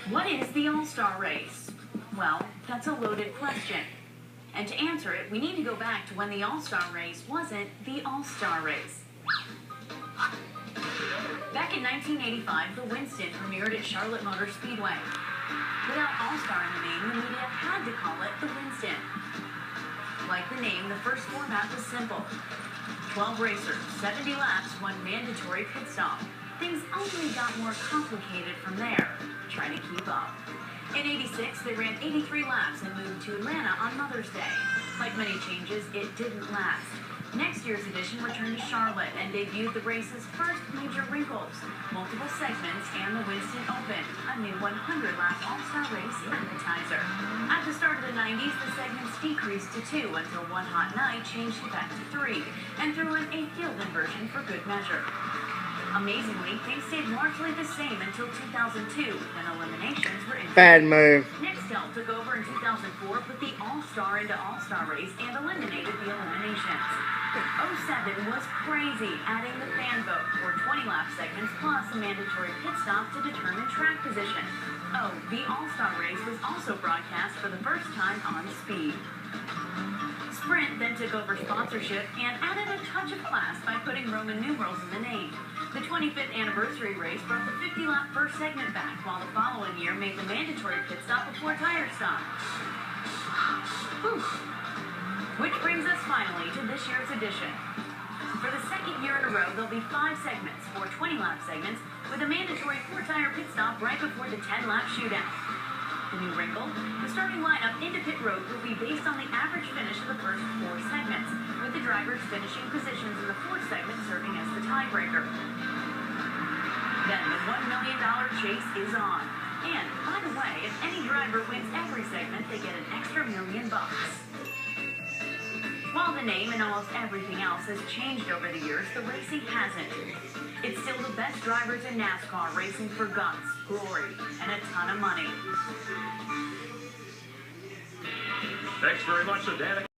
What is the All-Star Race? Well, that's a loaded question. And to answer it, we need to go back to when the All-Star Race wasn't the All-Star Race. Back in 1985, the Winston premiered at Charlotte Motor Speedway. Without All-Star in the name, the media had to call it the Winston. Like the name, the first format was simple. 12 racers, 70 laps, one mandatory pit stop. Things only got more complicated from there. Try to keep up. In '86, they ran 83 laps and moved to Atlanta on Mother's Day. Like many changes, it didn't last. Next year's edition returned to Charlotte and debuted the race's first major wrinkles, multiple segments, and the Winston Open, a new 100-lap All-Star Race appetizer. At the start of the 90s, the segments decreased to 2 until one hot night changed it back to 3 and threw in a field inversion for good measure. Amazingly, things stayed largely the same until 2002, when eliminations were introduced. Bad move. Nascar took over in 2004, put the All-Star into All-Star Race, and eliminated the eliminations. 07 was crazy, adding the fan vote for 20-lap segments plus a mandatory pit stop to determine track position. Oh, the All-Star Race was also broadcast for the first time on Speed. Sprint then took over sponsorship and added a touch of class by putting Roman numerals in the name. The 25th anniversary race brought the 50-lap first segment back, while the following year made the mandatory pit stop before tire stop. Which brings us finally to this year's edition. For the second year in a row, there'll be 5 segments, 4 20-lap segments, with a mandatory 4-tire pit stop right before the 10-lap shootout. The new wrinkle, the starting lineup into pit road will be based on the average finish of the first 4 segments, with the drivers' finishing positions in the 4th segment serving as the tiebreaker. Then the $1 million chase is on. And, by the way, if any driver wins every segment, they get an extra $1 million. While the name and almost everything else has changed over the years, the racing hasn't. It's still the best drivers in NASCAR racing for guts, glory, and a ton of money. Thanks very much to Dan.